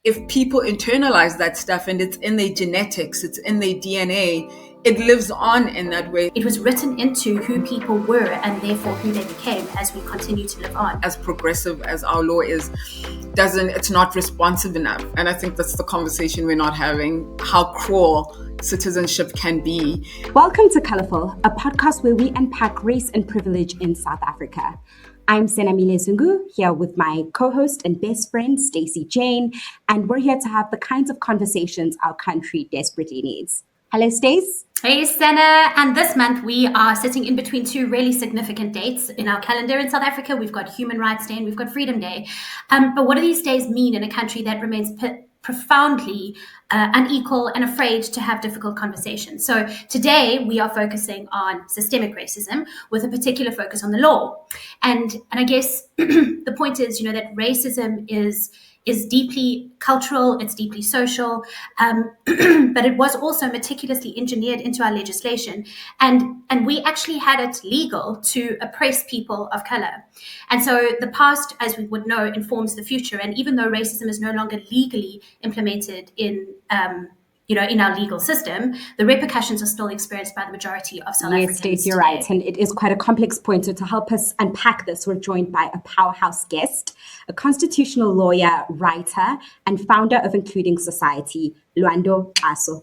if people internalize that stuff and it's in their genetics, it's in their DNA, it lives on in that way. It was written into who people were and therefore who they became as we continue to live on. As progressive as our law is, it's not responsive enough. And I think that's the conversation we're not having, how cruel citizenship can be. Welcome to Colorful, a podcast where we unpack race and privilege in South Africa. I'm Sena and here with my co-host and best friend, Stacy Jane, and we're here to have the kinds of conversations our country desperately needs. Hello, Stace. Hey, Sena. And this month we are sitting in between two really significant dates in our calendar in South Africa. We've got Human Rights Day and we've got Freedom Day. But what do these days mean in a country that remains profoundly unequal and afraid to have difficult conversations? So today we are focusing on systemic racism with a particular focus on the law. And I guess the point is, that racism is deeply cultural, it's deeply social, but it was also meticulously engineered into our legislation. And we actually had it legal to oppress people of color. And so the past, as we would know, informs the future. And even though racism is no longer legally implemented in our legal system, the repercussions are still experienced by the majority of South Africans. Yes, Stacey, you're right. And it is quite a complex point. So to help us unpack this, we're joined by a powerhouse guest, a constitutional lawyer, writer, and founder of Including Society, Lwando Xaso.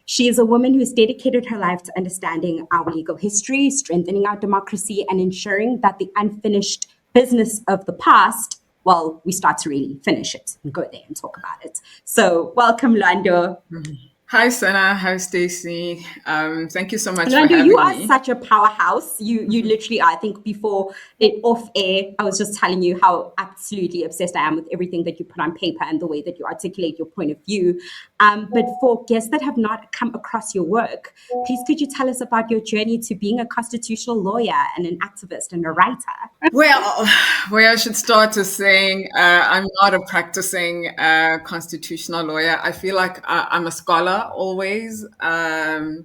She is a woman who's dedicated her life to understanding our legal history, strengthening our democracy, and ensuring that the unfinished business of the past, well, we start to really finish it and go there and talk about it. So welcome, Lwando. Mm-hmm. Hi, Sena. Hi, Stacy. Thank you so much Lwando, for having me. you are such a powerhouse. You literally are. I think before it off air, I was just telling you how absolutely obsessed I am with everything that you put on paper and the way that you articulate your point of view. But for guests that have not come across your work, please could you tell us about your journey to being a constitutional lawyer and an activist and a writer? Well, where I should start is saying I'm not a practicing constitutional lawyer. I feel like I'm a scholar always. And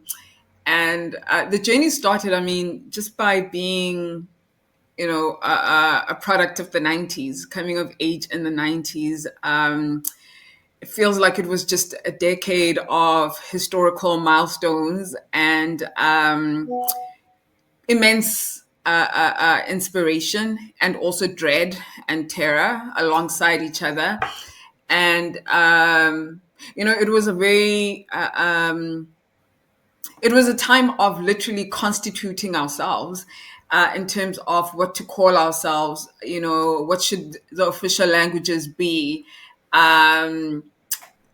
the journey started, just by being, a product of the 90s, coming of age in the 90s. It feels like it was just a decade of historical milestones and immense inspiration and also dread and terror alongside each other. And, it was a very, it was a time of literally constituting ourselves in terms of what to call ourselves, what should the official languages be,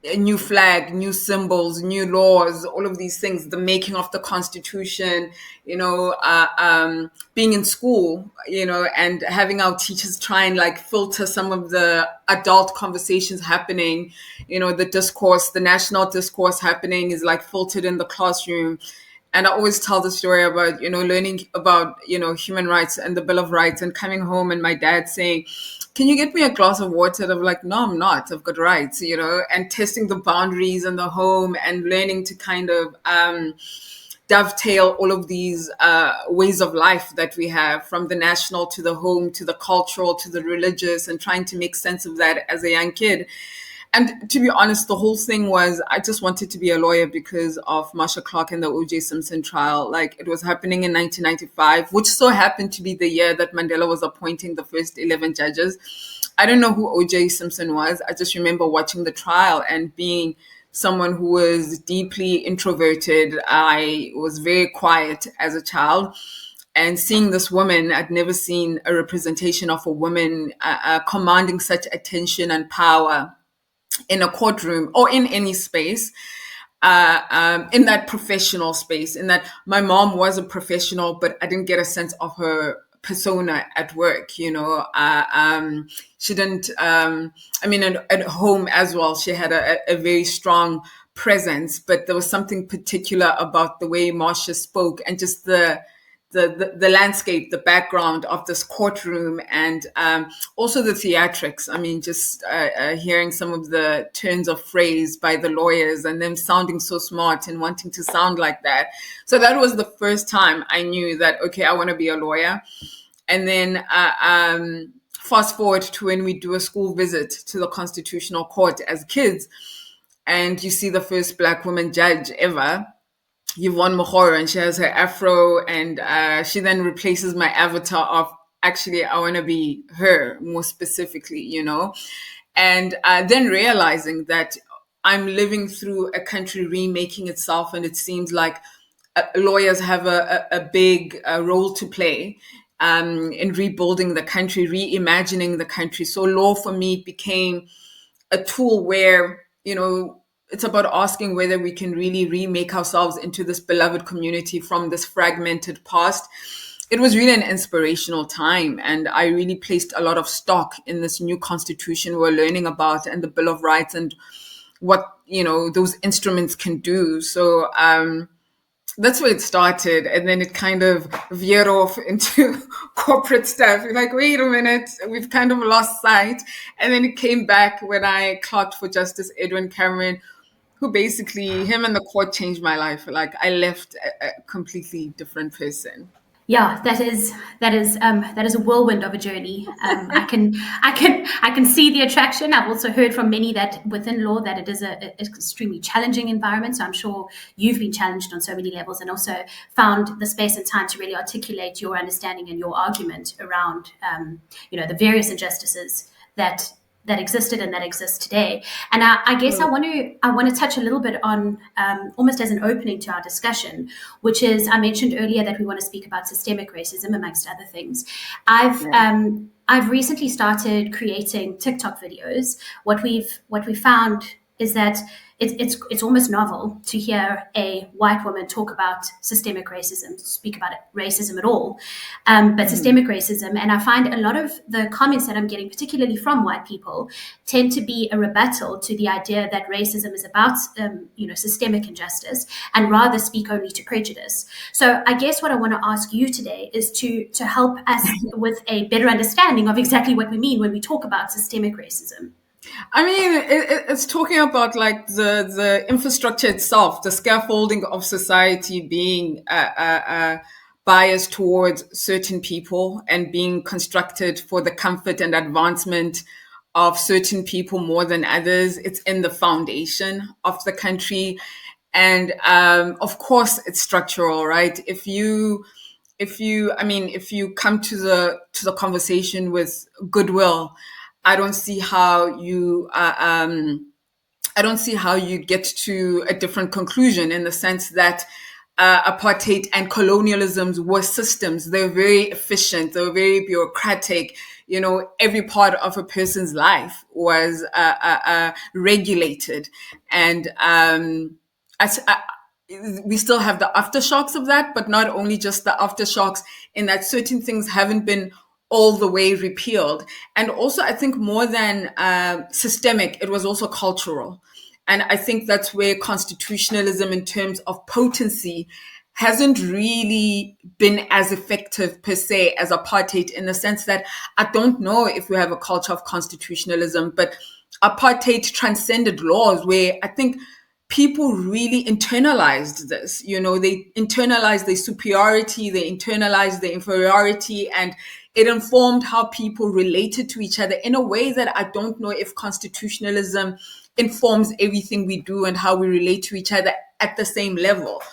a new flag, new symbols, new laws, all of these things, the making of the Constitution, being in school, and having our teachers try and filter some of the adult conversations happening, the discourse, the national discourse happening is filtered in the classroom. And I always tell the story about, learning about, human rights and the Bill of Rights and coming home and my dad saying, can you get me a glass of water? And I'm like, no, I'm not. I've got rights, and testing the boundaries in the home and learning to kind of dovetail all of these ways of life that we have, from the national to the home, to the cultural, to the religious, and trying to make sense of that as a young kid. And to be honest, the whole thing was I just wanted to be a lawyer because of Marsha Clark and the O.J. Simpson trial. It was happening in 1995, which so happened to be the year that Mandela was appointing the first 11 judges. I don't know who O.J. Simpson was. I just remember watching the trial and being someone who was deeply introverted. I was very quiet as a child. And seeing this woman, I'd never seen a representation of a woman commanding such attention and power in a courtroom or in any space, in that professional space, in that my mom was a professional, but I didn't get a sense of her persona at work, she didn't, at home as well, she had a very strong presence, but there was something particular about the way Marsha spoke and just the landscape, the background of this courtroom, and also the theatrics. Just hearing some of the turns of phrase by the lawyers and them sounding so smart and wanting to sound like that. So that was the first time I knew that, okay, I want to be a lawyer. And then fast forward to when we do a school visit to the Constitutional Court as kids, and you see the first Black woman judge ever, Yvonne Mohoro, and she has her afro, and she then replaces my avatar of, actually, I want to be her more specifically, and then realizing that I'm living through a country remaking itself, and it seems like lawyers have a big role to play in rebuilding the country, reimagining the country. So law for me became a tool where, it's about asking whether we can really remake ourselves into this beloved community from this fragmented past. It was really an inspirational time, and I really placed a lot of stock in this new constitution we're learning about, and the Bill of Rights, and what those instruments can do. So that's where it started, and then it kind of veered off into corporate stuff. You're like, wait a minute, we've kind of lost sight. And then it came back when I clerked for Justice Edwin Cameron, who basically, him and the court changed my life. Like, I left a completely different person. Yeah, that is a whirlwind of a journey. I can see the attraction. I've also heard from many that within law that it is an extremely challenging environment. So I'm sure you've been challenged on so many levels, and also found the space and time to really articulate your understanding and your argument around the various injustices that existed and that exist today. And I guess I want to touch a little bit on, almost as an opening to our discussion, which is, I mentioned earlier that we want to speak about systemic racism amongst other things. I've recently started creating TikTok videos. What we've found is that it's almost novel to hear a white woman talk about systemic racism, speak about racism at all, but systemic racism. And I find a lot of the comments that I'm getting, particularly from white people, tend to be a rebuttal to the idea that racism is about systemic injustice, and rather speak only to prejudice. So I guess what I want to ask you today is to help us with a better understanding of exactly what we mean when we talk about systemic racism. I mean, it's talking about like the infrastructure itself, the scaffolding of society being biased towards certain people and being constructed for the comfort and advancement of certain people more than others. It's in the foundation of the country. And of course, it's structural, right? If you come to the conversation with goodwill, I don't see how you get to a different conclusion, in the sense that apartheid and colonialism were systems. They're very efficient. They're very bureaucratic. Every part of a person's life was regulated, and we still have the aftershocks of that, but not only just the aftershocks, in that certain things haven't been all the way repealed. And also, I think more than systemic, it was also cultural. And I think that's where constitutionalism, in terms of potency, hasn't really been as effective per se as apartheid, in the sense that I don't know if we have a culture of constitutionalism, but apartheid transcended laws, where I think people really internalized this. They internalized their superiority, they internalized their inferiority, and it informed how people related to each other in a way that I don't know if constitutionalism informs everything we do and how we relate to each other at the same level.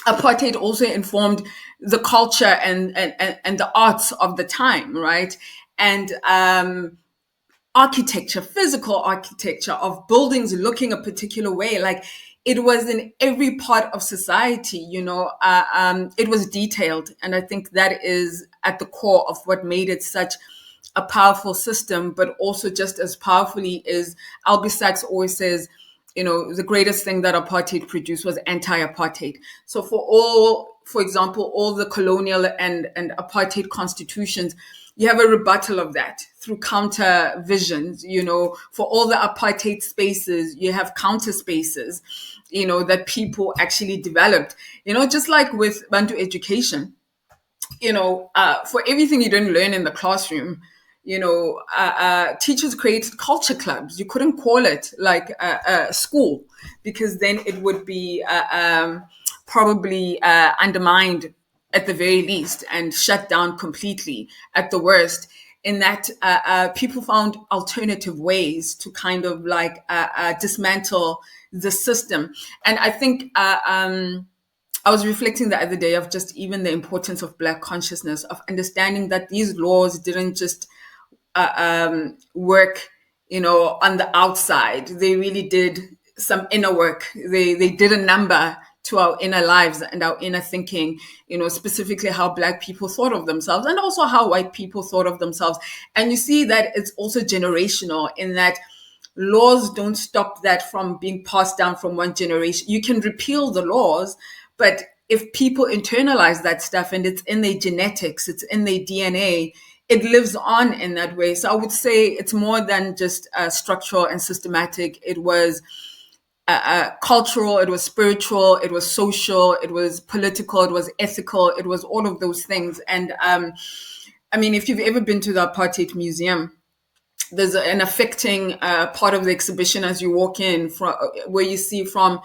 Apartheid also informed the culture and the arts of the time, right? And architecture, physical architecture of buildings looking a particular way. Like, it was in every part of society, it was detailed. And I think that is at the core of what made it such a powerful system. But also, just as powerfully, is Albie Sachs always says, the greatest thing that apartheid produced was anti-apartheid. So for example, all the colonial and apartheid constitutions, you have a rebuttal of that through counter visions. For all the apartheid spaces, you have counter spaces, that people actually developed, just like with Bantu education, for everything you didn't learn in the classroom, teachers created culture clubs. You couldn't call it like a school, because then it would be probably undermined at the very least, and shut down completely at the worst, in that people found alternative ways to kind of like dismantle the system. And I think I was reflecting the other day of just even the importance of Black consciousness, of understanding that these laws didn't just work, on the outside. They really did some inner work. They did a number to our inner lives and our inner thinking, specifically how Black people thought of themselves and also how white people thought of themselves. And you see that it's also generational, in that laws don't stop that from being passed down from one generation. You can repeal the laws, but if people internalize that stuff and it's in their genetics, it's in their DNA, it lives on in that way. So I would say it's more than just structural and systematic. It was cultural, it was spiritual, it was social, it was political, it was ethical, it was all of those things. And I mean, if you've ever been to the Apartheid Museum, there's an affecting part of the exhibition as you walk in, where you see from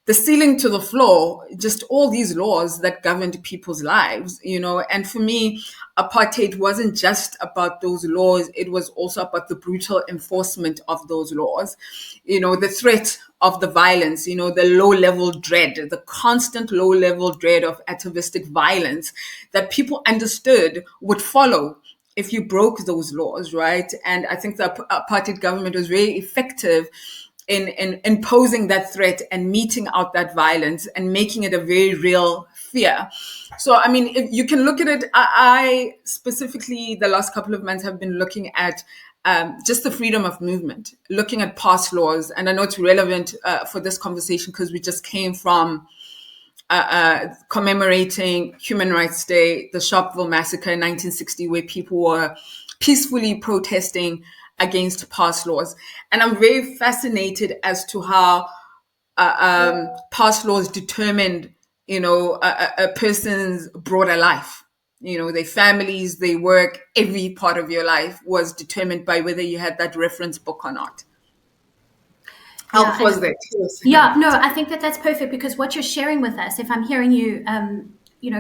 the ceiling to the floor, just all these laws that governed people's lives, And for me, apartheid wasn't just about those laws. It was also about the brutal enforcement of those laws, the threat of the violence, the low-level dread, the constant low-level dread of atavistic violence that people understood would follow if you broke those laws, right? And I think the apartheid government was very effective in imposing that threat and meting out that violence and making it a very real fear. So, I mean, if you can look at it, I specifically, the last couple of months have been looking at just the freedom of movement, looking at past laws. And I know it's relevant for this conversation because we just came from commemorating Human Rights Day, the Sharpeville Massacre in 1960, where people were peacefully protesting against past laws. And I'm very fascinated as to how past laws determined, a person's broader life. Their families, their work, every part of your life was determined by whether you had that reference book or not. How was that? Yeah, no, I think that's perfect, because what you're sharing with us, if I'm hearing you,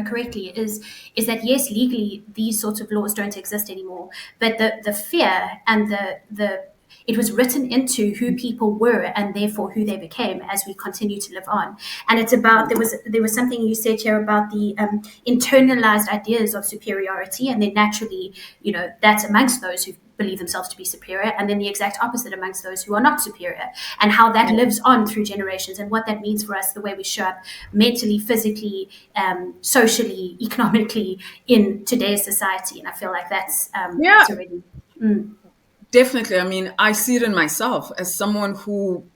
correctly, is that yes, legally these sorts of laws don't exist anymore, but the fear and the it was written into who people were and therefore who they became as we continue to live on. And it's about, there was something you said here about the internalized ideas of superiority, and then naturally, that's amongst those who believe themselves to be superior, and then the exact opposite amongst those who are not superior, and how that lives on through generations, and what that means for us, the way we show up mentally, physically, socially, economically in today's society. And I feel like that's already... Definitely. I mean, I see it in myself as someone who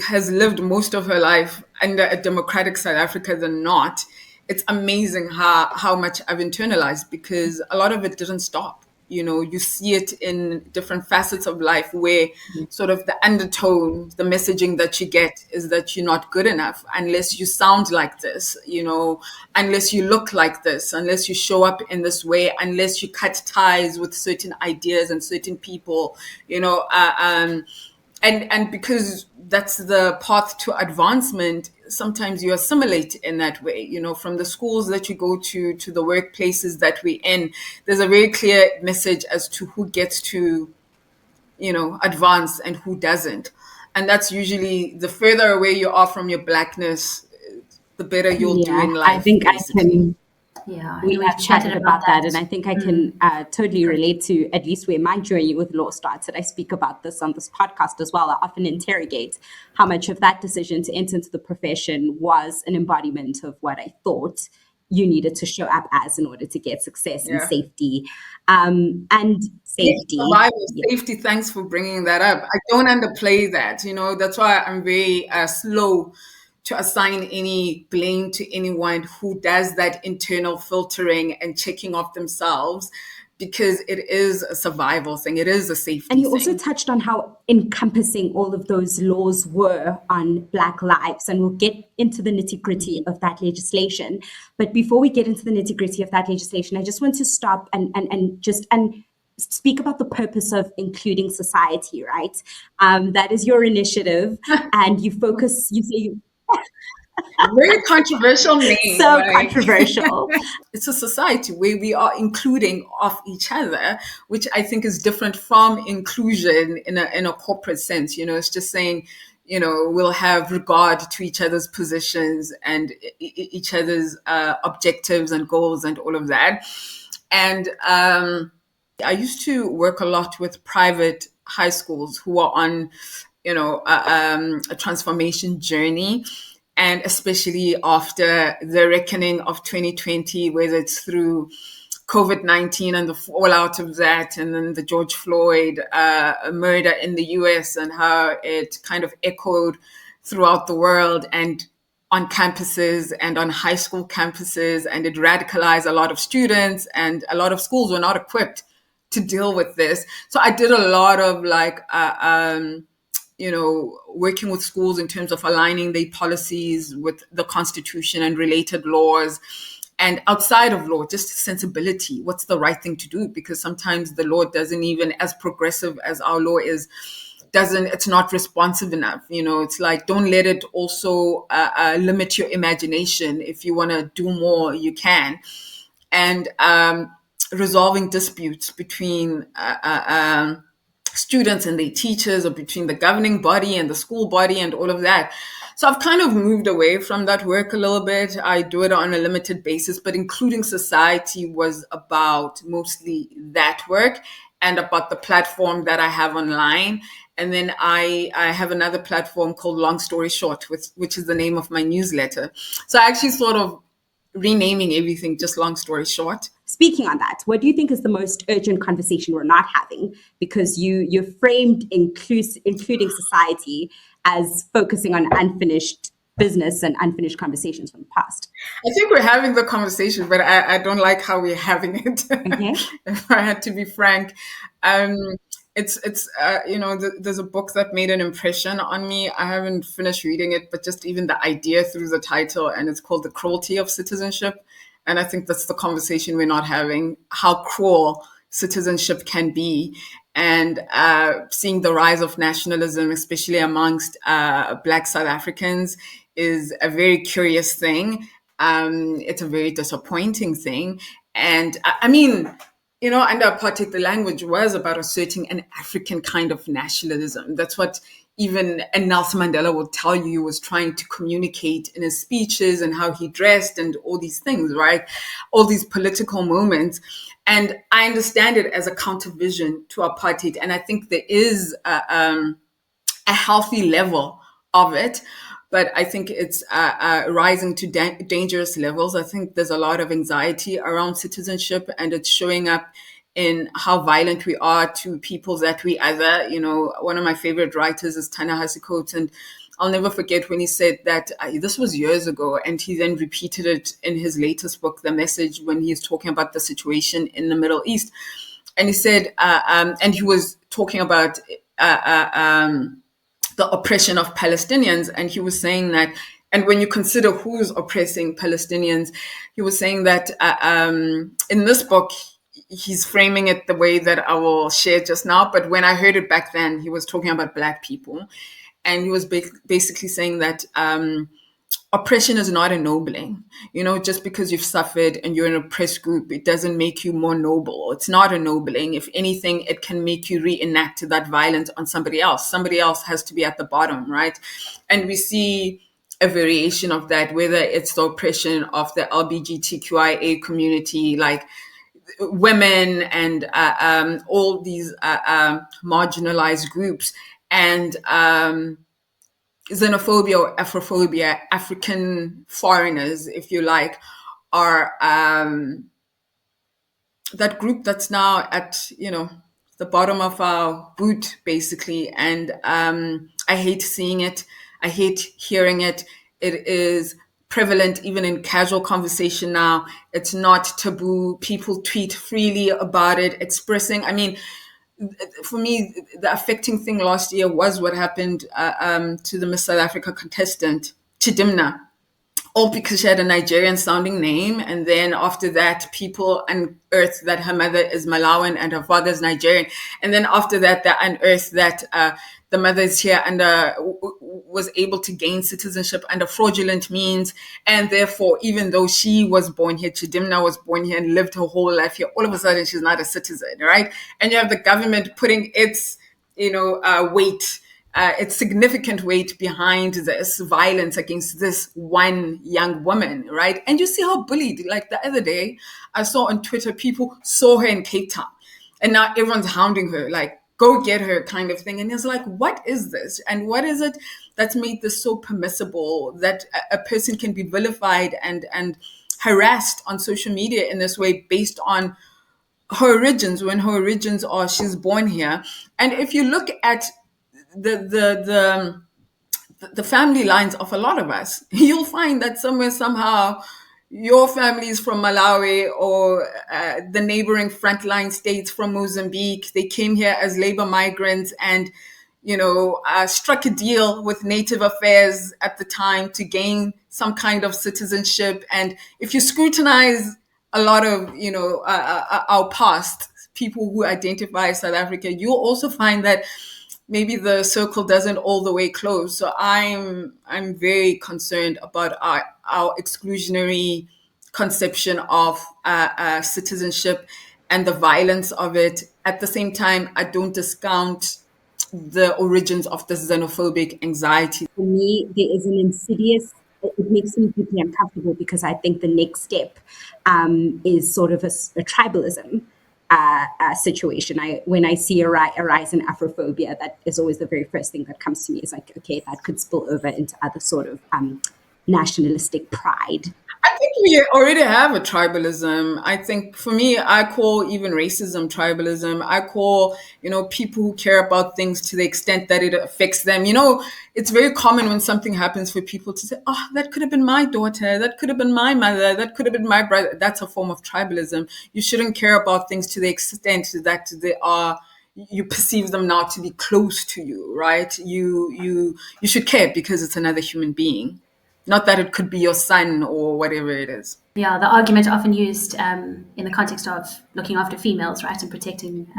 has lived most of her life under a democratic South Africa than not. It's amazing how much I've internalized, because a lot of it didn't stop. You see it in different facets of life where sort of the undertone, the messaging that you get is that you're not good enough unless you sound like this, unless you look like this, unless you show up in this way, unless you cut ties with certain ideas and certain people, and because that's the path to advancement, sometimes you assimilate in that way, from the schools that you go to the workplaces that we're in. There's a very clear message as to who gets to, advance and who doesn't. And that's usually, the further away you are from your Blackness, the better you'll do in life. I think basically. We have chatted about that, and I think I can totally relate to at least where my journey with law started. I speak about this on this podcast as well. I often interrogate how much of that decision to enter into the profession was an embodiment of what I thought you needed to show up as in order to get success and safety. And safety. Survival, safety, thanks for bringing that up. I don't underplay that. That's why I'm very slow to assign any blame to anyone who does that internal filtering and checking off themselves, because it is a survival thing. It is a safety thing. And you thing. also touched on how encompassing all of those laws were on Black lives, and we'll get into the nitty-gritty of that legislation. But before we get into the nitty-gritty of that legislation, I just want to stop and speak about the purpose of including society, right? That is your initiative, and you focus, Very controversial name. So Like, controversial. it's a society where we are including of each other, which I think is different from inclusion in a corporate sense. It's just saying, we'll have regard to each other's positions and each other's objectives and goals and all of that. And I used to work a lot with private high schools who are on, a transformation journey. And especially after the reckoning of 2020, whether it's through COVID-19 and the fallout of that, and then the George Floyd murder in the US and how it kind of echoed throughout the world and on campuses and on high school campuses, and it radicalized a lot of students, and a lot of schools were not equipped to deal with this. So I did a lot of working with schools in terms of aligning their policies with the Constitution and related laws. And outside of law, just sensibility. What's the right thing to do? Because sometimes the law doesn't even, as progressive as our law is, it's not responsive enough. It's like, don't let it also limit your imagination. If you want to do more, you can. And resolving disputes between students and their teachers, or between the governing body and the school body and all of that. So I've kind of moved away from that work a little bit. I do it on a limited basis, but including society was about mostly that work and about the platform that I have online. And then I have another platform called Long Story Short, which is the name of my newsletter. So I actually sort of renaming everything just Long Story Short. Speaking on that, what do you think is the most urgent conversation we're not having? Because you framed including society as focusing on unfinished business and unfinished conversations from the past. I think we're having the conversation, but I don't like how we're having it. Okay. If I had to be frank, it's there's a book that made an impression on me. I haven't finished reading it, but just even the idea through the title, and it's called The Cruelty of Citizenship. And I think that's the conversation we're not having, how cruel citizenship can be. And seeing the rise of nationalism, especially amongst Black South Africans, is a very curious thing. It's a very disappointing thing. And I mean, under apartheid, the language was about asserting an African kind of nationalism. That's what even Nelson Mandela would tell you he was trying to communicate in his speeches, and how he dressed and all these things, right? All these political moments. And I understand it as a countervision to apartheid. And I think there is a healthy level of it. But I think it's rising to dangerous levels. I think there's a lot of anxiety around citizenship, and it's showing up in how violent we are to people that we other. One of my favorite writers is Ta-Nehisi Coates, and I'll never forget when he said that this was years ago, and he then repeated it in his latest book, The Message, when he's talking about the situation in the Middle East. And he said, and he was talking about the oppression of Palestinians. And he was saying that, and when you consider who's oppressing Palestinians, he was saying that in this book, he's framing it the way that I will share just now. But when I heard it back then, he was talking about Black people. And he was basically saying that oppression is not ennobling. Just because you've suffered and you're an oppressed group, it doesn't make you more noble. It's not ennobling. If anything, it can make you reenact that violence on somebody else. Somebody else has to be at the bottom, right? And we see a variation of that, whether it's the oppression of the LGBTQIA community, like women and all these marginalized groups, and xenophobia or Afrophobia, African foreigners, if you like, are that group that's now at, the bottom of our boot, basically. And I hate seeing it. I hate hearing it. It is prevalent even in casual conversation now. It's not taboo. People tweet freely about it, expressing, for me, the affecting thing last year was what happened to the Miss South Africa contestant, Chidimna, all because she had a Nigerian sounding name. And then after that, people unearthed that her mother is Malawian and her father is Nigerian. And then after that, they unearthed that the mother is here and was able to gain citizenship under fraudulent means, and therefore, even though she was born here, Chidimna was born here and lived her whole life here, all of a sudden she's not a citizen, right? And you have the government putting its, weight, its significant weight behind this violence against this one young woman, right? And you see how bullied. Like the other day, I saw on Twitter, people saw her in Cape Town, and now everyone's hounding her, like, go get her kind of thing. And it's like, what is this? And what is it that's made this so permissible that a person can be vilified and harassed on social media in this way based on her origins, when her origins are she's born here? And if you look at the family lines of a lot of us, you'll find that somewhere, somehow, your family is from Malawi or the neighboring frontline states from Mozambique. They came here as labor migrants and, struck a deal with Native Affairs at the time to gain some kind of citizenship. And if you scrutinize a lot of, our past, people who identify as South Africa, you'll also find that maybe the circle doesn't all the way close. So I'm very concerned about our exclusionary conception of citizenship and the violence of it. At the same time, I don't discount the origins of this xenophobic anxiety. For me, there is an insidious, it makes me deeply uncomfortable because I think the next step is sort of a tribalism situation. When I see a rise in Afrophobia, that is always the very first thing that comes to me. Is like, okay, that could spill over into other sort of nationalistic pride. I think we already have a tribalism. I think for me, I call even racism tribalism. I call, people who care about things to the extent that it affects them. It's very common when something happens for people to say, oh, that could have been my daughter. That could have been my mother. That could have been my brother. That's a form of tribalism. You shouldn't care about things to the extent that you perceive them now to be close to you, right? You should care because it's another human being. Not that it could be your son or whatever it is. Yeah, the argument often used in the context of looking after females, right, and protecting.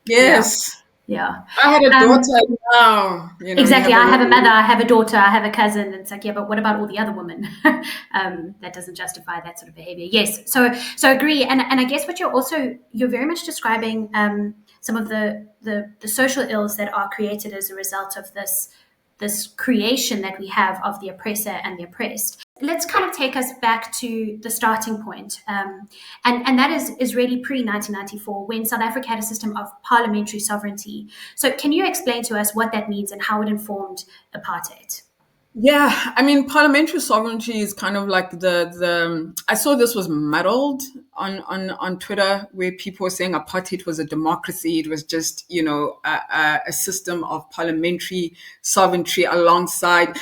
Yes. Yeah. I had a daughter now. Exactly. I have a mother, I have a daughter, I have a cousin. And it's like, yeah, but what about all the other women? That doesn't justify that sort of behavior. Yes. So agree. And I guess what you're very much describing some of the social ills that are created as a result of this creation that we have of the oppressor and the oppressed. Let's kind of take us back to the starting point. And that is really pre-1994, when South Africa had a system of parliamentary sovereignty. So can you explain to us what that means and how it informed apartheid? Yeah, I mean, parliamentary sovereignty is kind of like the I saw this was muddled on Twitter, where people were saying apartheid was a democracy. It was just, a system of parliamentary sovereignty alongside.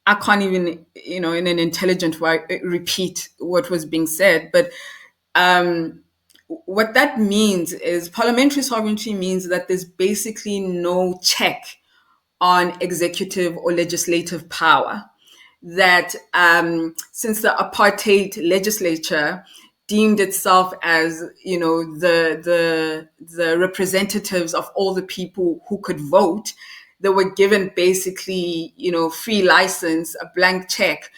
I can't even, in an intelligent way, repeat what was being said. But what that means is parliamentary sovereignty means that there's basically no check on executive or legislative power. That since the apartheid legislature deemed itself as, the representatives of all the people who could vote, they were given basically, free license, a blank check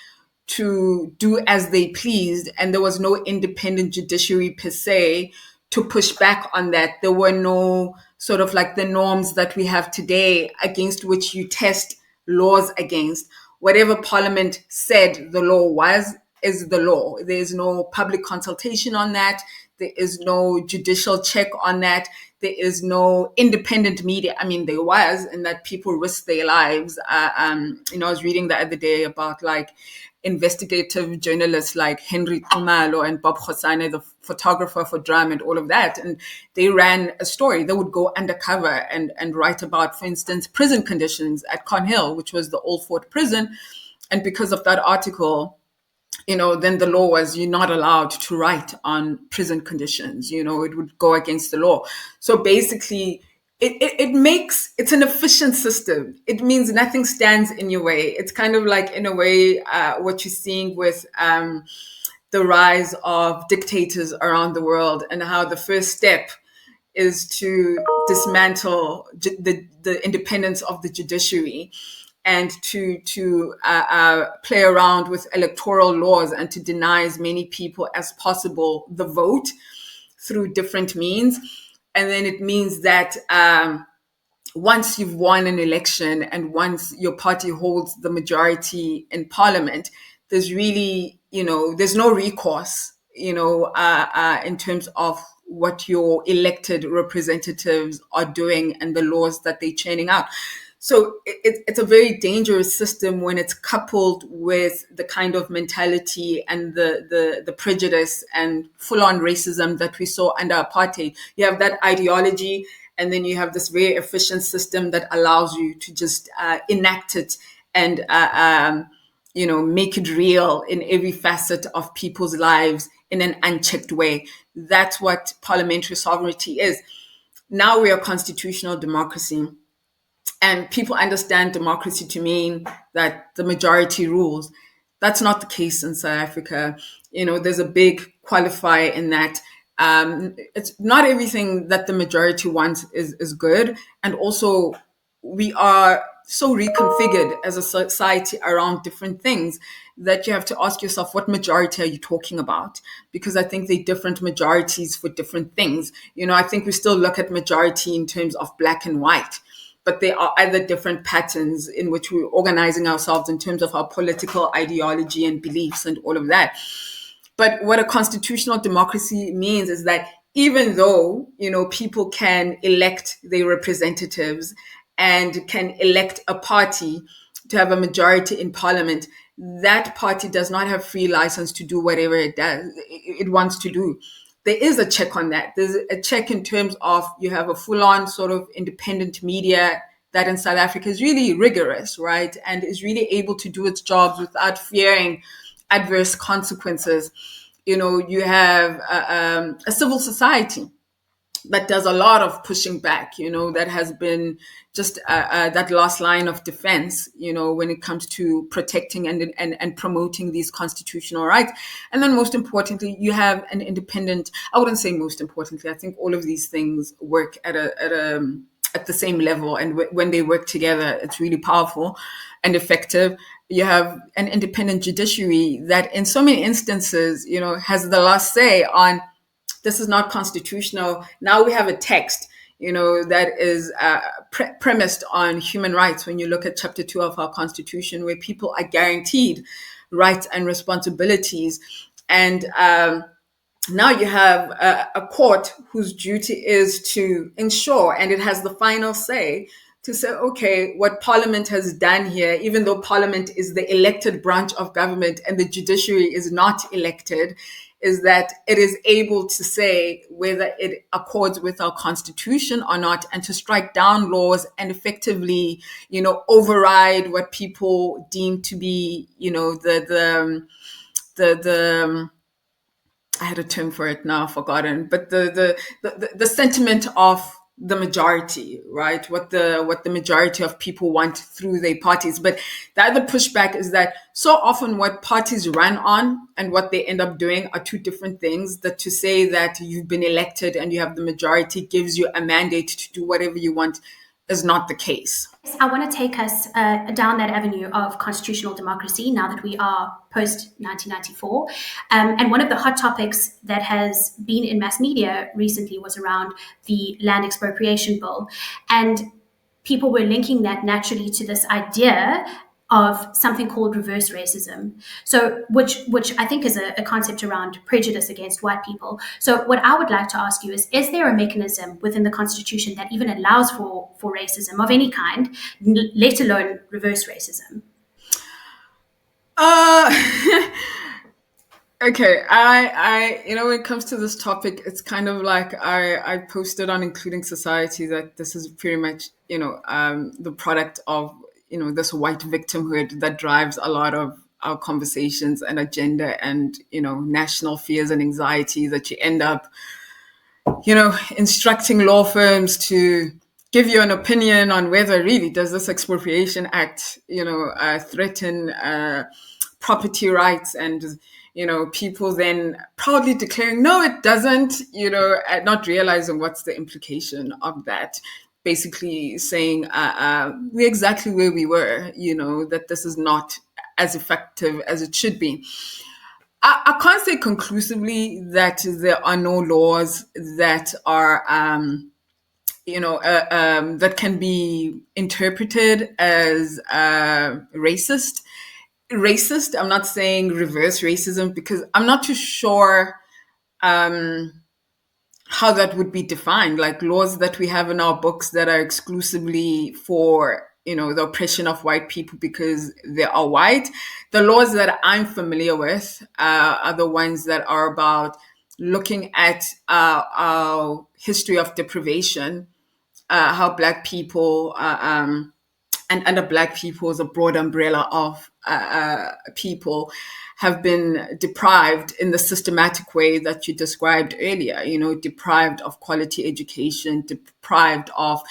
to do as they pleased. And there was no independent judiciary per se to push back on that. There were no sort of like the norms that we have today against which you test laws against. Whatever Parliament said the law was is the law. There is no public consultation on that. There is no judicial check on that. There is no independent media. I mean, there was, and that people risked their lives. I was reading the other day about like investigative journalists like Henry Kumalo and Bob Khosane, the photographer for Drum and all of that. And they ran a story. They would go undercover and write about, for instance, prison conditions at Cornhill, which was the Old Fort prison. And because of that article, then the law was you're not allowed to write on prison conditions. It would go against the law. So basically, it's an efficient system. It means nothing stands in your way. It's kind of like, in a way, what you're seeing with the rise of dictators around the world, and how the first step is to dismantle the independence of the judiciary, and to play around with electoral laws, and to deny as many people as possible the vote through different means. And then it means that once you've won an election and once your party holds the majority in parliament, there's really, there's no recourse, in terms of what your elected representatives are doing and the laws that they're churning out. So it's a very dangerous system when it's coupled with the kind of mentality and the prejudice and full-on racism that we saw under apartheid. You have that ideology, and then you have this very efficient system that allows you to just enact it and make it real in every facet of people's lives in an unchecked way. That's what parliamentary sovereignty is. Now we are constitutional democracy. And people understand democracy to mean that the majority rules. That's not the case in South Africa. There's a big qualifier in that. It's not everything that the majority wants is good. And also, we are so reconfigured as a society around different things that you have to ask yourself, what majority are you talking about? Because I think they're different majorities for different things. I think we still look at majority in terms of black and white, but there are other different patterns in which we're organizing ourselves in terms of our political ideology and beliefs and all of that. But what a constitutional democracy means is that even though, people can elect their representatives and can elect a party to have a majority in parliament, that party does not have free license to do whatever it wants to do. There is a check on that. There's a check in terms of you have a full-on sort of independent media that in South Africa is really rigorous, right? And is really able to do its jobs without fearing adverse consequences. You have a civil society that does a lot of pushing back, that has been just that last line of defense, when it comes to protecting and promoting these constitutional rights. And then most importantly, you have an independent, I wouldn't say most importantly, I think all of these things work at the same level. And when they work together, it's really powerful and effective. You have an independent judiciary that in so many instances, has the last say on this is not constitutional. Now we have a text, that is premised on human rights. When you look at Chapter 2 of our Constitution, where people are guaranteed rights and responsibilities. And now you have a court whose duty is to ensure, and it has the final say, to say, okay, what Parliament has done here, even though Parliament is the elected branch of government and the judiciary is not elected, is that it is able to say whether it accords with our constitution or not, and to strike down laws and effectively, override what people deem to be, the I had a term for it now, forgotten, but the sentiment of the majority, right? What the majority of people want through their parties. But the other pushback is that so often what parties run on and what they end up doing are two different things. That to say that you've been elected and you have the majority gives you a mandate to do whatever you want is not the case. I want to take us down that avenue of constitutional democracy now that we are post-1994. And one of the hot topics that has been in mass media recently was around the land expropriation bill. And people were linking that naturally to this idea of something called reverse racism. So, which I think is a concept around prejudice against white people. So what I would like to ask you is there a mechanism within the Constitution that even allows for racism of any kind, let alone reverse racism? Okay, I when it comes to this topic, it's kind of like I posted on Including Society that this is pretty much, the product of, this white victimhood that drives a lot of our conversations and agenda and, national fears and anxiety, that you end up, instructing law firms to give you an opinion on whether really does this expropriation act, threaten property rights and, people then proudly declaring, no, it doesn't, and not realizing what's the implication of that. Basically saying, we're exactly where we were, that this is not as effective as it should be. I can't say conclusively that there are no laws that are, that can be interpreted as racist. I'm not saying reverse racism, because I'm not too sure how that would be defined. Like laws that we have in our books that are exclusively for the oppression of white people because they are white. The laws that I'm familiar with are the ones that are about looking at our history of deprivation, how Black people and under Black people is a broad umbrella of people have been deprived in the systematic way that you described earlier, deprived of quality education, deprived of,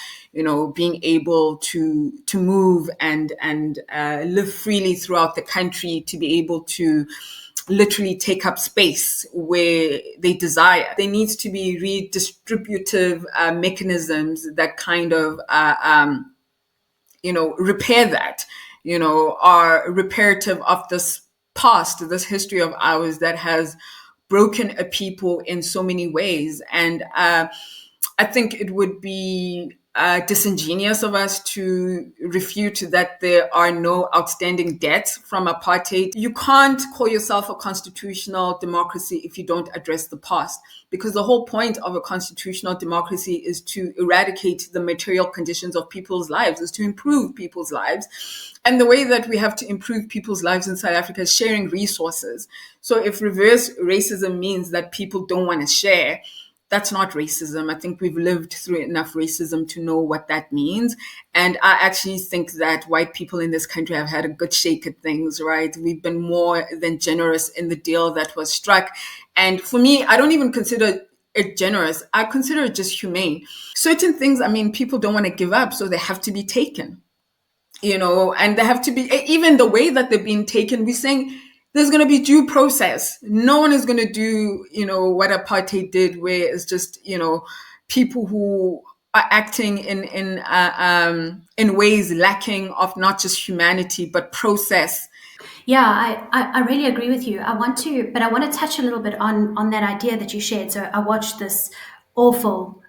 being able to move and live freely throughout the country, to be able to literally take up space where they desire. There needs to be redistributive mechanisms that kind of repair that, are reparative of this past, this history of ours that has broken a people in so many ways. And I think it would be disingenuous of us to refute that there are no outstanding debts from apartheid. You can't call yourself a constitutional democracy if you don't address the past, because the whole point of a constitutional democracy is to eradicate the material conditions of people's lives, is to improve people's lives. And the way that we have to improve people's lives in South Africa is sharing resources. So if reverse racism means that people don't want to share, that's not racism. I think we've lived through enough racism to know what that means. And I actually think that white people in this country have had a good shake at things, right? We've been more than generous in the deal that was struck. And for me, I don't even consider it generous. I consider it just humane. Certain things, people don't want to give up, so they have to be taken, and they have to be, even the way that they're being taken, we're saying, there's going to be due process. No one is going to do, what apartheid did, where it's just, people who are acting in ways lacking of not just humanity, but process. Yeah, I really agree with you. I want to touch a little bit on that idea that you shared. So I watched this awful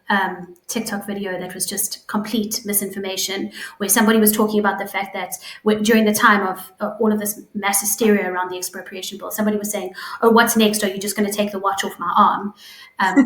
TikTok video that was just complete misinformation, where somebody was talking about the fact that during the time of all of this mass hysteria around the expropriation bill, somebody was saying, "Oh, what's next? Are you just going to take the watch off my arm?"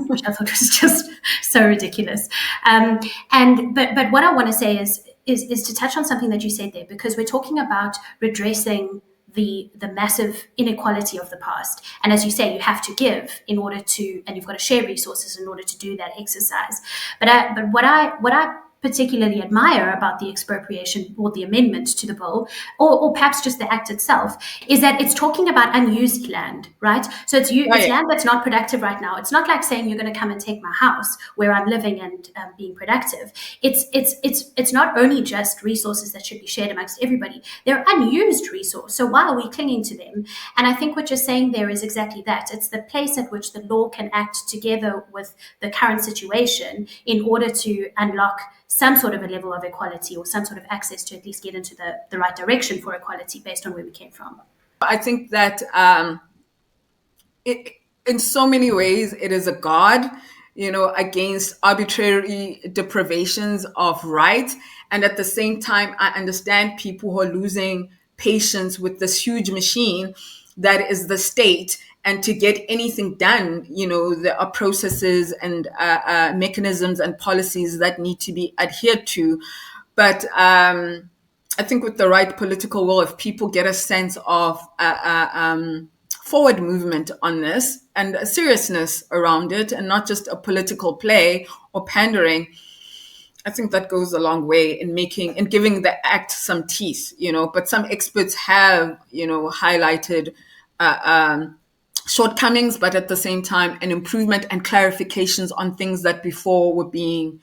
Which I thought was just so ridiculous. But what I want to say is to touch on something that you said there, because we're talking about redressing the massive inequality of the past. And as you say, you have to give in order to, and you've got to share resources in order to do that exercise. But what I particularly admire about the expropriation or the amendment to the bill, or perhaps just the act itself, is that it's talking about unused land, right? So it's land that's not productive right now. It's not like saying you're going to come and take my house where I'm living and being productive. It's not only just resources that should be shared amongst everybody. They're unused resources. So why are we clinging to them? And I think what you're saying there is exactly that. It's the place at which the law can act together with the current situation in order to unlock some sort of a level of equality, or some sort of access to at least get into the right direction for equality based on where we came from. I think that in so many ways, it is a guard, against arbitrary deprivations of rights. And at the same time, I understand people who are losing patience with this huge machine that is the state. And to get anything done, there are processes and mechanisms and policies that need to be adhered to. But I think with the right political will, if people get a sense of forward movement on this and a seriousness around it, and not just a political play or pandering, I think that goes a long way in giving the act some teeth. But some experts have, highlighted shortcomings, but at the same time, an improvement and clarifications on things that before were being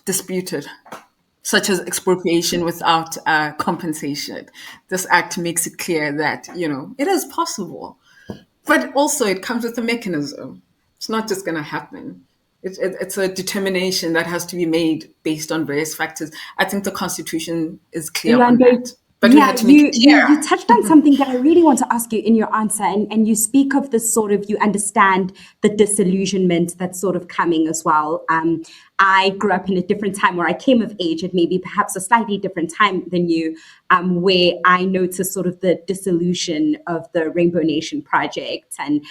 disputed. such as expropriation without compensation. This act makes it clear that, it is possible. But also, it comes with a mechanism. It's not just going to happen. It's a determination that has to be made based on various factors. I think the Constitution is clear on that. But we yeah, had to make it clear. you touched on something that I really want to ask you in your answer, and you speak of this sort of, you understand the disillusionment that's sort of coming as well. I grew up in a different time where I came of age at maybe perhaps a slightly different time than you, where I noticed sort of the dissolution of the Rainbow Nation project and,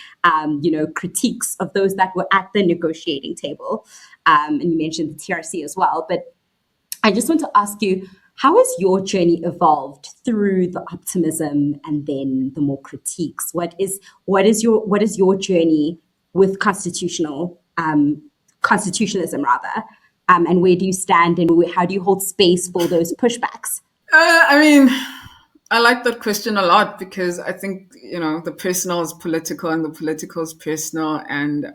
critiques of those that were at the negotiating table. And you mentioned the TRC as well. But I just want to ask you, how has your journey evolved through the optimism and then the more critiques? What is your journey with constitutionalism rather, and where do you stand, and how do you hold space for those pushbacks? I like that question a lot because I think the personal is political and the political is personal, and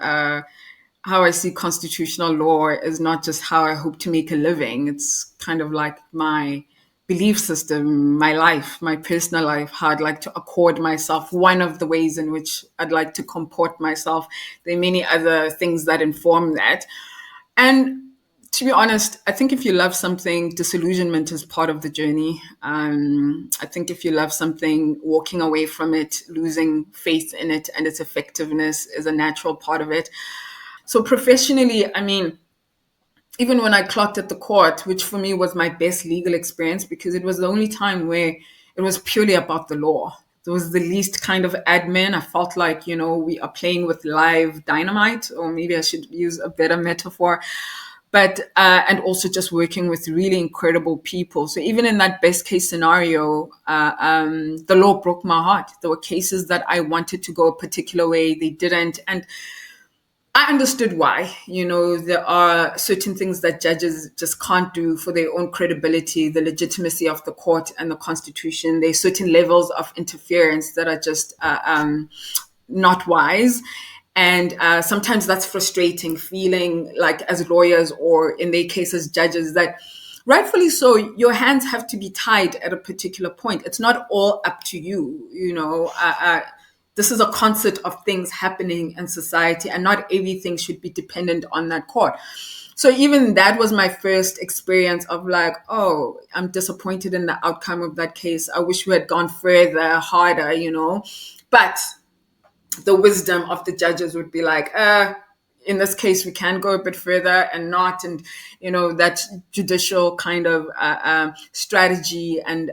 how I see constitutional law is not just how I hope to make a living. It's kind of like my belief system, my life, my personal life, how I'd like to accord myself, one of the ways in which I'd like to comport myself. There are many other things that inform that. And to be honest, I think if you love something, disillusionment is part of the journey. I think if you love something, walking away from it, losing faith in it and its effectiveness is a natural part of it. So professionally, even when I clocked at the court, which for me was my best legal experience because it was the only time where it was purely about the law. It was the least kind of admin. I felt like, we are playing with live dynamite, or maybe I should use a better metaphor. But, and also just working with really incredible people. So even in that best case scenario, the law broke my heart. There were cases that I wanted to go a particular way. They didn't. And I understood why. There are certain things that judges just can't do for their own credibility, the legitimacy of the court and the Constitution. There are certain levels of interference that are just not wise. And sometimes that's frustrating, feeling like as lawyers, or in their case as judges, that rightfully so, your hands have to be tied at a particular point. It's not all up to you, this is a concert of things happening in society, and not everything should be dependent on that court. So even that was my first experience of like, oh, I'm disappointed in the outcome of that case. I wish we had gone further, harder, But the wisdom of the judges would be like, in this case, we can go a bit further and not. And, that judicial kind of strategy and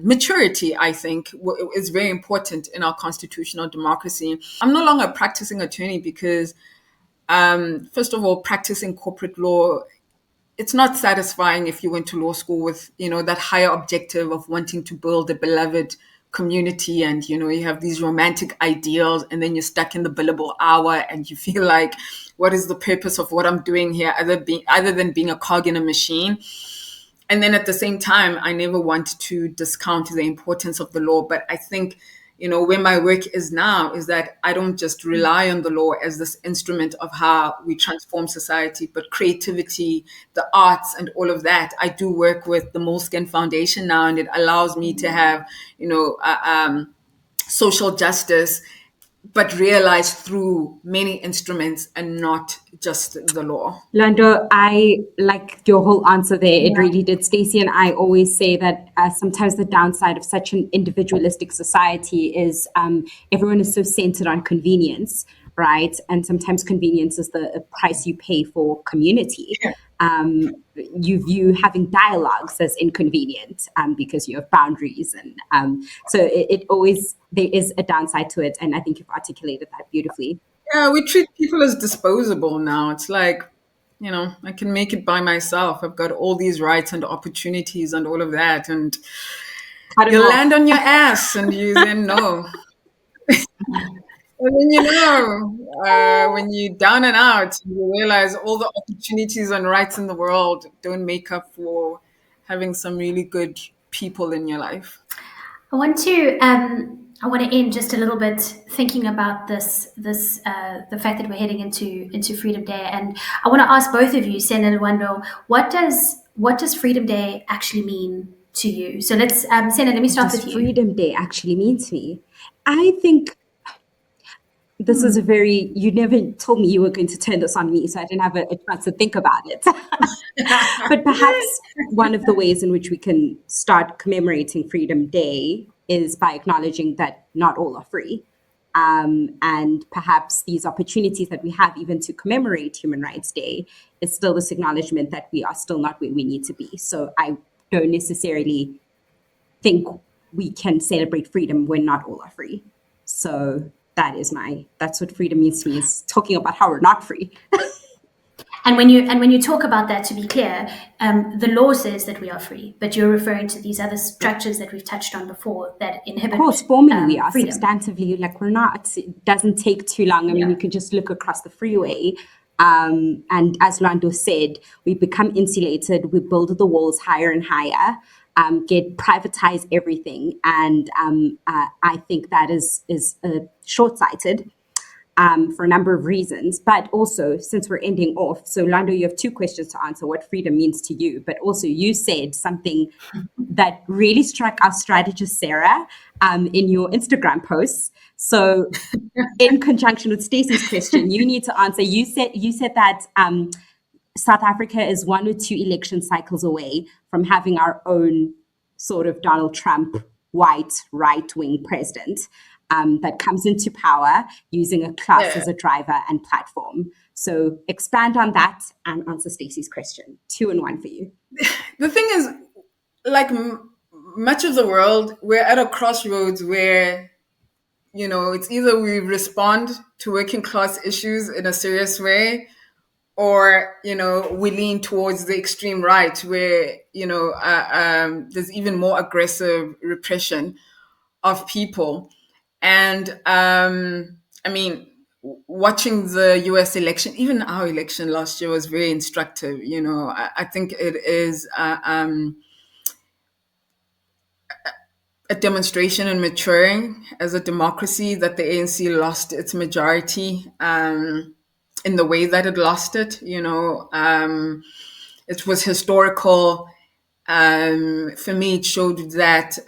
maturity, I think, is very important in our constitutional democracy. I'm no longer a practicing attorney because, first of all, practicing corporate law, it's not satisfying if you went to law school with, that higher objective of wanting to build a beloved community, and you have these romantic ideals, and then you're stuck in the billable hour and you feel like, what is the purpose of what I'm doing here other than being a cog in a machine? And then at the same time, I never want to discount the importance of the law, but I think where my work is now is that I don't just rely on the law as this instrument of how we transform society, but creativity, the arts, and all of that. I do work with the Moleskine Foundation now, and it allows me to have, social justice, but realized through many instruments and not just the law. Lwando, I like your whole answer there. It really did. Stacy and I always say that sometimes the downside of such an individualistic society is everyone is so centered on convenience, right? And sometimes convenience is the price you pay for community. Yeah. You view having dialogues as inconvenient because you have boundaries, and so it always, there is a downside to it, and I think you've articulated that beautifully. Yeah, we treat people as disposable now. It's like, I can make it by myself. I've got all these rights and opportunities and all of that, and you land on your ass, and you then know. And then when you're down and out, you realize all the opportunities and rights in the world don't make up for having some really good people in your life. I want to end just a little bit thinking about the fact that we're heading into Freedom Day, and I want to ask both of you, Sena and Lwando, what does what does Freedom Day actually mean to you? So let's, Sena, let me start Does with you. Freedom Day actually mean to me? I think this is a very, you never told me you were going to turn this on me, so I didn't have a chance to think about it. But perhaps one of the ways in which we can start commemorating Freedom Day is by acknowledging that not all are free. And perhaps these opportunities that we have even to commemorate Human Rights Day is still this acknowledgement that we are still not where we need to be. So I don't necessarily think we can celebrate freedom when not all are free. So that's what freedom means to me, is talking about how we're not free. And when you talk about that, to be clear, the law says that we are free, but you're referring to these other structures that we've touched on before that inhibit. Of course, formally we are freedom. Substantively, like we're not. It doesn't take too long. I mean, you can just look across the freeway. And as Lwando said, we become insulated. We build the walls higher and higher. Privatize everything, and I think that is short-sighted. For a number of reasons, but also since we're ending off, so Lwando, you have two questions to answer: what freedom means to you, but also you said something that really struck our strategist Sarah in your Instagram posts. So, in conjunction with Stacey's question, you need to answer. You said that South Africa is 1 or 2 election cycles away from having our own sort of Donald Trump white right-wing president. That comes into power using a class as a driver and platform. So expand on that and answer Stacey's question. 2 in 1 for you. The thing is, like much of the world, we're at a crossroads where, it's either we respond to working class issues in a serious way, or, we lean towards the extreme right where, there's even more aggressive repression of people. And I mean, watching the US election, even our election last year, was very instructive. I think it is a demonstration in maturing as a democracy that the ANC lost its majority in the way that it lost it. It was historical. For me, it showed that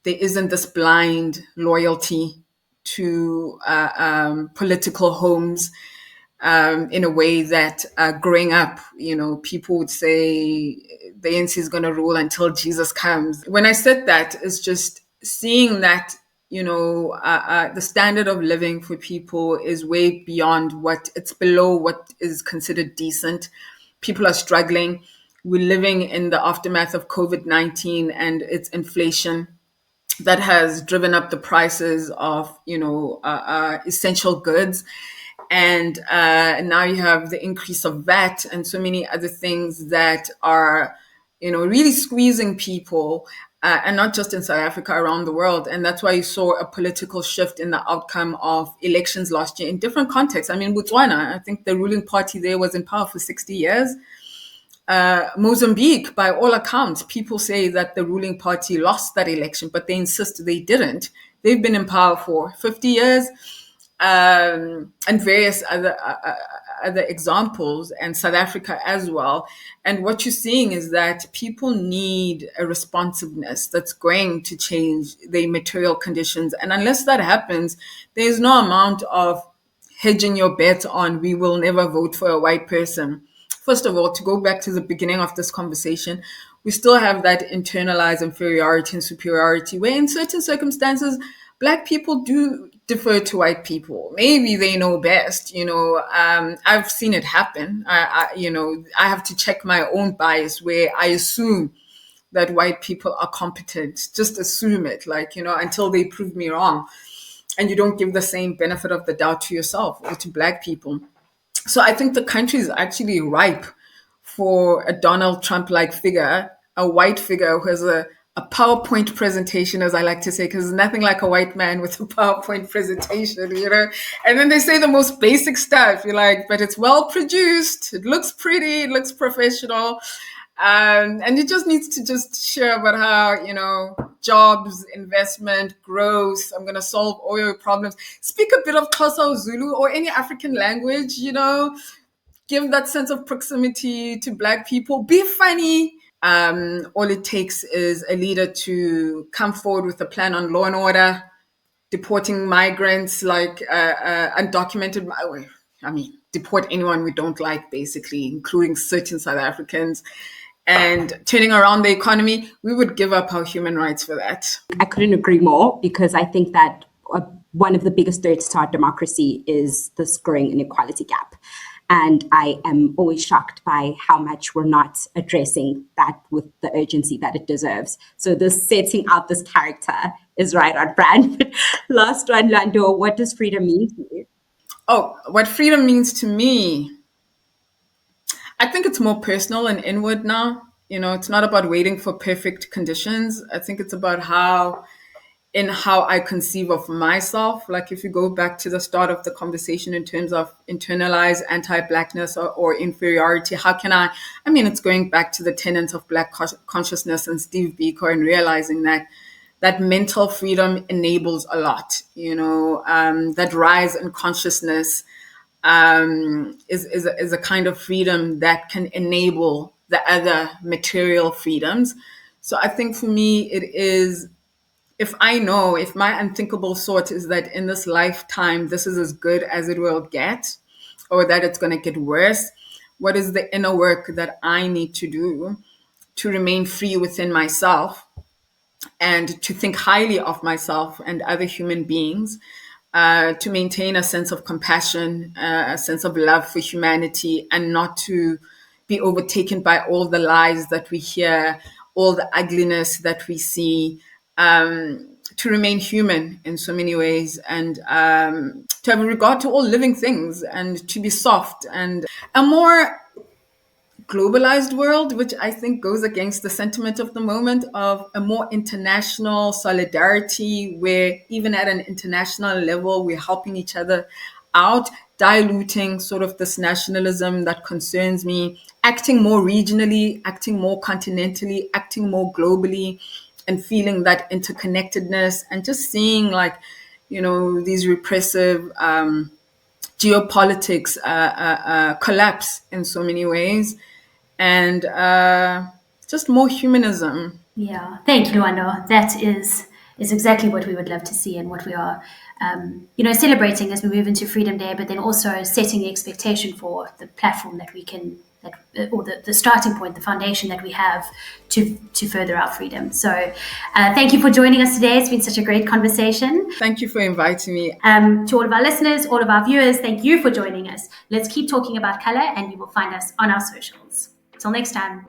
there isn't this blind loyalty to political homes in a way that growing up, people would say the ANC is going to rule until Jesus comes. When I said that, it's just seeing that, the standard of living for people is way beyond it's below what is considered decent. People are struggling. We're living in the aftermath of COVID-19 and its inflation that has driven up the prices of, essential goods. And now you have the increase of VAT and so many other things that are, really squeezing people, and not just in South Africa, around the world. And that's why you saw a political shift in the outcome of elections last year in different contexts. I mean, Botswana, I think the ruling party there was in power for 60 years. Mozambique, by all accounts, people say that the ruling party lost that election, but they insist they didn't. They've been in power for 50 years, and various other examples, and South Africa as well. And what you're seeing is that people need a responsiveness that's going to change their material conditions. And unless that happens, there's no amount of hedging your bet on we will never vote for a white person. First of all, to go back to the beginning of this conversation, we still have that internalized inferiority and superiority where in certain circumstances, Black people do defer to white people. Maybe they know best, I've seen it happen. I have to check my own bias where I assume that white people are competent. Just assume it, until they prove me wrong. And you don't give the same benefit of the doubt to yourself or to Black people. So I think the country is actually ripe for a Donald Trump-like figure, a white figure who has a PowerPoint presentation, as I like to say, because there's nothing like a white man with a PowerPoint presentation, And then they say the most basic stuff. You're like, but it's well produced. It looks pretty. It looks professional. And it just needs to just share about how, jobs, investment, growth, I'm going to solve all your problems. Speak a bit of Xhosa or Zulu or any African language, give that sense of proximity to Black people. Be funny. All it takes is a leader to come forward with a plan on law and order, deporting migrants, like undocumented. I mean, deport anyone we don't like, basically, including certain South Africans, and turning around the economy. We would give up our human rights for that. I couldn't agree more, because I think that one of the biggest threats to our democracy is this growing inequality gap. And I am always shocked by how much we're not addressing that with the urgency that it deserves. So this setting out this character is right on brand. Last one, Lwando, what does freedom mean to you? Oh, what freedom means to me? I think it's more personal and inward now. It's not about waiting for perfect conditions. I think it's about how I conceive of myself. Like, if you go back to the start of the conversation in terms of internalized anti-Blackness or inferiority, how can it's going back to the tenets of Black consciousness and Steve Biko, and realizing that mental freedom enables a lot, that rise in consciousness is a kind of freedom that can enable the other material freedoms. So I think for me, it is, if my unthinkable thought is that in this lifetime, this is as good as it will get, or that it's going to get worse, what is the inner work that I need to do to remain free within myself and to think highly of myself and other human beings, to maintain a sense of compassion, a sense of love for humanity, and not to be overtaken by all the lies that we hear, all the ugliness that we see, to remain human in so many ways, and to have a regard to all living things, and to be soft, and a more globalized world, which I think goes against the sentiment of the moment of a more international solidarity, where even at an international level, we're helping each other out, diluting sort of this nationalism that concerns me, acting more regionally, acting more continentally, acting more globally, and feeling that interconnectedness, and just seeing these repressive geopolitics collapse in so many ways, and just more humanism. Yeah, thank you, Lwando. That is exactly what we would love to see, and what we are, celebrating as we move into Freedom Day, but then also setting the expectation for the platform that we can, or the starting point, the foundation that we have to further our freedom. So thank you for joining us today. It's been such a great conversation. Thank you for inviting me. To all of our listeners, all of our viewers, thank you for joining us. Let's keep talking about color, and you will find us on our socials. Till next time.